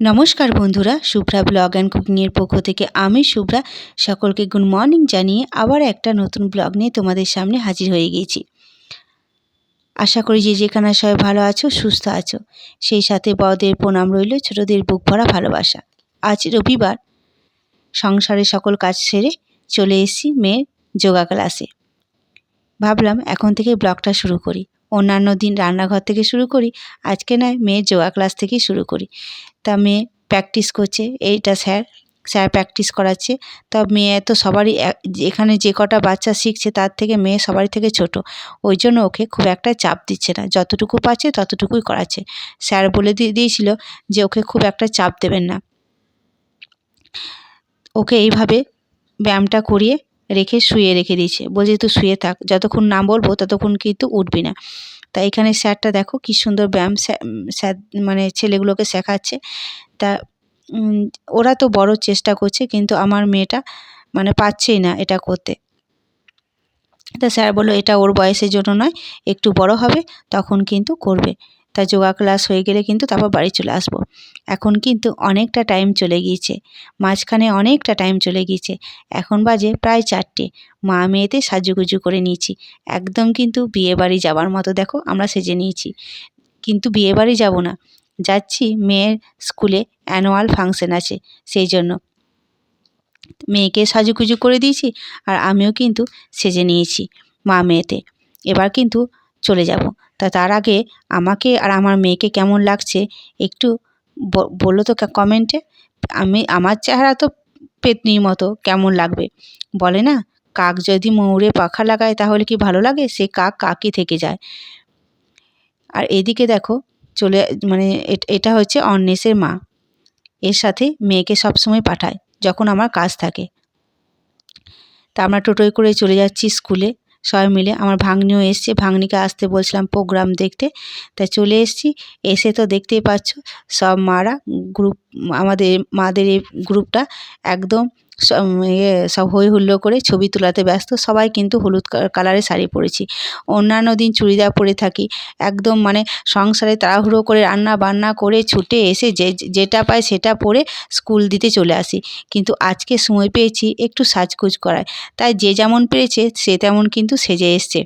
নমস্কার বন্ধুরা, Shubhra blog and কুকিংয়ের পক্ষ থেকে আমি শুভ্রা সকলকে গুড মর্নিং জানিয়ে আবার একটা নতুন ব্লগ নিয়ে তোমাদের সামনে হাজির হয়ে গিয়েছি। আশা করি যে যেখানে সবাই ভালো আছো, সুস্থ আছো। সেই সাথে বড়দের প্রণাম রইল, ছোটদের বুক ভরা ভালোবাসা। আজ রবিবার, সংসারের সকল কাজ সেরে চলে এসেছি মেয়ের যোগা ক্লাসে। ভাবলাম এখন থেকে ব্লগটা শুরু করি। অন্যান্য দিন রান্নাঘর থেকে শুরু করি, আজকে নয় মেয়ের যোগা ক্লাস থেকেই শুরু করি। তা মেয়ে প্র্যাকটিস করছে, এইটা স্যার প্র্যাকটিস করাচ্ছে। তা মেয়ে তো সবারই এখানে যে কটা বাচ্চা শিখছে তার থেকে মেয়ে সবারই থেকে ছোট, ওই জন্য ওকে খুব একটা চাপ দিচ্ছে না, যতটুকু পাচ্ছে ততটুকুই করাচ্ছে। স্যার বলে দিয়েছিল যে ওকে খুব একটা চাপ দেবেন না, ওকে এইভাবে ব্যায়ামটা করিয়ে শুয়ে রেখে দিয়েছে। বলছে তুই শুয়ে থাক, যতক্ষণ না বলবো ততক্ষণ কিন্তু উঠবি না। তা এখানে স্যারটা দেখো কি সুন্দর ব্যায়াম স্যার মানে ছেলেগুলোকে শেখাচ্ছে। তা ওরা তো বড় চেষ্টা করছে, কিন্তু আমার মেয়েটা মানে পারছেই না এটা করতে। তা স্যার বলল এটা ওর বয়সের জন্য নয়, একটু বড় হবে তখন কিন্তু করবে। তা যোগা ক্লাস হয়ে গেলে কিন্তু তারপর বাড়ি চলে আসবো। এখন কিন্তু অনেকটা টাইম চলে গিয়েছে, মাঝখানে অনেকটা টাইম চলে গিয়েছে। এখন বাজে প্রায় 4টে। মা মেয়েতে সাজুগুজু করে নিয়েছি, একদম কিন্তু বিয়েবাড়ি যাবার মতো দেখো আমরা সেজে নিয়েছি। কিন্তু বিয়েবাড়ি যাব না, যাচ্ছি মেয়ের স্কুলে অ্যানুয়াল ফাংশন আছে, সেই জন্য মেয়েকে সাজুগুজু করে দিয়েছি আর আমিও কিন্তু সেজে নিয়েছি মা মেয়েতে। এবার কিন্তু চলে যাব। তার আগে আমাকে আর আমার মেয়েকে কেমন লাগছে একটু বলো তো কমেন্টে। আমার চেহারা তো পেতনির মতো, কেমন লাগবে বলে না, কাক যদি ময়ূরে পাখা লাগায় তাহলে কি ভালো লাগে? সে কাক কাকই থেকে যায়। আর এদিকে দেখো চলে মানে এটা হচ্ছে অন্বেষের মা, এর সাথে মেয়েকে সবসময় পাঠায় যখন আমার কাজ থাকে। তা আমরা টোটোয় করে চলে যাচ্ছি স্কুলে সবাই মিলে। আমার ভাগ্নিও এসছে, ভাগ্নিকে আসতে বলছিলাম প্রোগ্রাম দেখতে, তাই চলে এসেছি। এসে তো দেখতেই পাচ্ছ সব মারা গ্রুপ, আমাদের মাদের এই গ্রুপটা একদম সব হই হুল্লোড় করে ছবি তোলাতে ব্যস্ত। সবাই কিন্তু হলুদ কালারের শাড়ি পরেছি, অন্যান্য দিন চুড়িদার পরে থাকি। একদম মানে সংসারে তাড়াহুড়ো করে রান্না বান্না করে ছুটে এসে যেটা পাই সেটা পরে স্কুল দিতে চলে আসি। কিন্তু আজকে সময় পেয়েছি একটু সাজগোজ করার, তাই যে যেমন পেরেছে সে তেমন কিন্তু সেজে এসছে।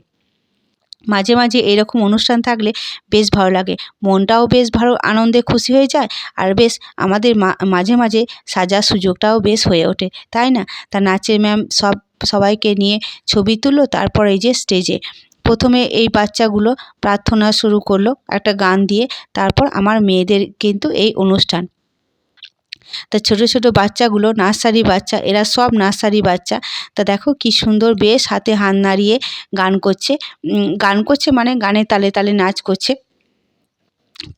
মাঝে মাঝে এরকম অনুষ্ঠান থাকলে বেশ ভালো লাগে, মনটাও বেশ ভালো আনন্দে খুশি হয়ে যায়। আর বেশ আমাদের মাঝে মাঝে সাজার সুযোগটাও বেশ হয়ে ওঠে, তাই না? তা নাচের ম্যাম সবাইকে নিয়ে ছবি তুললো। তারপর এই যে স্টেজে প্রথমে এই বাচ্চাগুলো প্রার্থনা শুরু করলো একটা গান দিয়ে, তারপর আমার মেয়েদের কিন্তু এই অনুষ্ঠান। তা ছোট ছোট বাচ্চাগুলো নার্সারি বাচ্চা, এরা সব নার্সারি বাচ্চা। তা দেখো কি সুন্দর বেশ হাতে হাত নাড়িয়ে গান করছে মানে গানের তালে তালে নাচ করছে।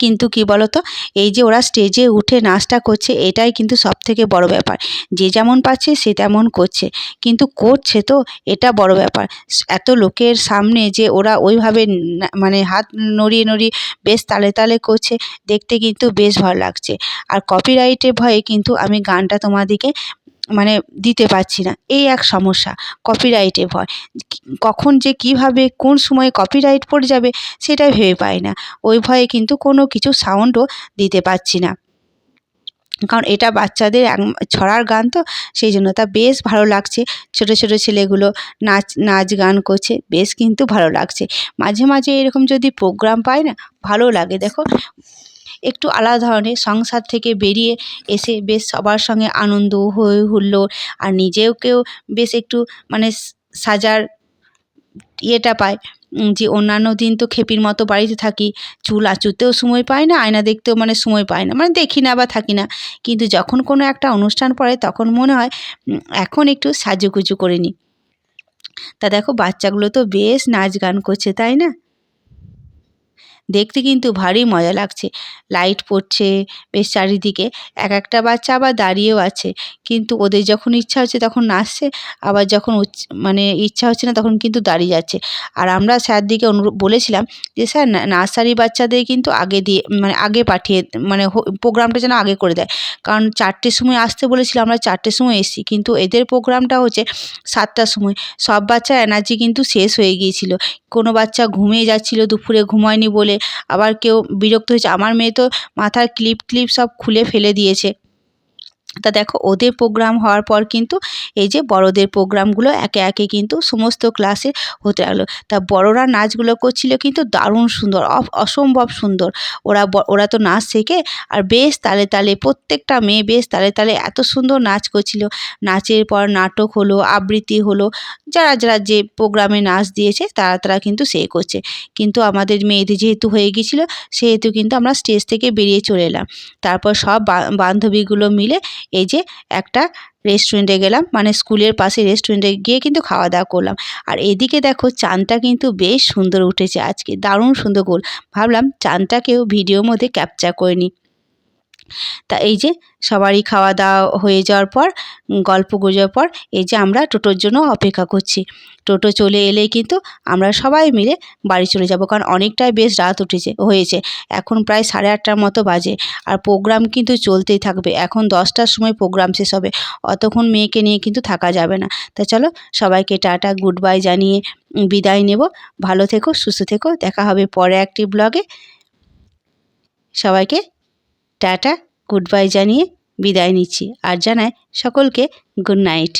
কিন্তু কি বলতো, এই যে ওরা স্টেজে উঠে নাচটা করছে এটাই কিন্তু সবথেকে বড় ব্যাপার। যে যেমন পাচ্ছে সে তেমন করছে, কিন্তু করছে তো, এটা বড় ব্যাপার। এত লোকের সামনে যে ওরা ওইভাবে মানে হাত নড়িয়ে নড়িয়ে বেশ তালে তালে করছে, দেখতে কিন্তু বেশ ভালো লাগছে। আর কপিরাইটের ভয়ে কিন্তু আমি গানটা তোমাদিকে মানে দিতে পারছি না, এই এক সমস্যা, কপিরাইটের ভয়। কখন যে কিভাবে কোন সময় কপিরাইট পড়ে যাবে সেটাই ভেবে পাই না, ওই ভয়ে কিন্তু কোনো কিছু সাউন্ডও দিতে পারছি না, কারণ এটা বাচ্চাদের ছড়ার গান তো, সেই জন্য। তা বেশ ভালো লাগছে, ছোট ছোট ছেলেগুলো নাচ গান করছে, বেশ কিন্তু ভালো লাগছে। মাঝে মাঝে এরকম যদি প্রোগ্রাম পাই না ভালো লাগে। দেখো একটু আলাদা ধরনের, সংসার থেকে বেরিয়ে এসে বেশ সবার সঙ্গে আনন্দ হই হুল্লোড়, আর নিজেকেও বেশ একটু মানে সাজার ইয়েটা পায়। যে অন্যান্য দিন তো খেপির মতো বাড়িতে থাকি, চুল আঁচড়তেও সময় পাই না, আয়না দেখতেও মানে সময় পাই না, মানে দেখি না বা থাকি না। কিন্তু যখন কোনো একটা অনুষ্ঠান পড়ে তখন মনে হয় এখন একটু সাজুগুজু করে নিই। তা দেখো বাচ্চাগুলো তো বেশ নাচ গান করছে, তাই না? দেখতে কিন্তু ভারী মজা লাগছে, লাইট পড়ছে বেশ চারিদিকে, এক একটা বাচ্চা আবার দাঁড়িয়েও আছে, কিন্তু ওদের যখন ইচ্ছা হচ্ছে তখন নাচছে, আবার যখন মানে ইচ্ছা হচ্ছে না তখন কিন্তু দাঁড়িয়ে যাচ্ছে। আর আমরা স্যারদিকে বলেছিলাম যে স্যার নার্সারি বাচ্চাদের কিন্তু আগে দিয়ে মানে আগে পাঠিয়ে মানে প্রোগ্রামটা যেন আগে করে দেয়, কারণ 4টের সময় আসতে বলেছিল, আমরা 4টের সময় এসেছি, কিন্তু এদের প্রোগ্রামটা হচ্ছে 7টার সময়। সব বাচ্চার এনার্জি কিন্তু শেষ হয়ে গিয়েছিল, কোনো বাচ্চা ঘুমিয়ে যাচ্ছিল দুপুরে ঘুমায়নি বলে, আবার কেউ বিরক্ত হয়েছে। আমার মেয়ে তো মাথার ক্লিপ সব খুলে ফেলে দিয়েছে। তা দেখো ওদের প্রোগ্রাম হওয়ার পর কিন্তু এই যে বড়দের প্রোগ্রামগুলো একে একে কিন্তু সমস্ত ক্লাসে হতে লাগলো। তা বড়রা নাচগুলো করছিল কিন্তু দারুণ সুন্দর, অসম্ভব সুন্দর। ওরা তো নাচ শেখে, আর বেশ তালে তালে প্রত্যেকটা মেয়ে বেশ তালে তালে এত সুন্দর নাচ করছিল। নাচের পর নাটক হলো, আবৃত্তি হলো, যারা যে প্রোগ্রামে নাচ দিয়েছে তারা কিন্তু সেই করছে। কিন্তু আমাদের মেয়েদের যেহেতু হয়ে গিয়েছিল, সেহেতু কিন্তু আমরা স্টেজ থেকে বেরিয়ে চলে এলাম। তারপর সব বান্ধবীগুলো মিলে এই যে একটা রেস্টুরেন্টে গেলাম, মানে স্কুলের পাশে রেস্টুরেন্টে গিয়ে কিন্তু খাওয়া দাওয়া করলাম। আর এদিকে দেখো চাঁদটা কিন্তু বেশ সুন্দর উঠেছে আজকে, দারুণ সুন্দর গোল। ভাবলাম চাঁদটাকেও ভিডিওর মধ্যে ক্যাপচার করে নিই। তা এই যে সবারই খাওয়া দাওয়া হয়ে যাওয়ার পর, গল্প গুজবের পর এই যে আমরা টোটোর জন্য অপেক্ষা করছি। টোটো চলে এলেই কিন্তু আমরা সবাই মিলে বাড়ি চলে যাব, কারণ অনেকটাই বেশ রাত হয়েছে। এখন প্রায় 8:30টার মতো বাজে, আর প্রোগ্রাম কিন্তু চলতেই থাকবে। এখন 10টার সময় প্রোগ্রাম শেষ হবে, অতক্ষণ মেয়েকে নিয়ে কিন্তু থাকা যাবে না। তা চলো সবাইকে টাটা গুড বাই জানিয়ে বিদায় নেব। ভালো থেকো, সুস্থ থেকো, দেখা হবে পরে একটি ব্লগে। সবাইকে টাটা গুড বাই জানিয়ে বিদায় নিচ্ছি, আর জানাই সকলকে গুড নাইট।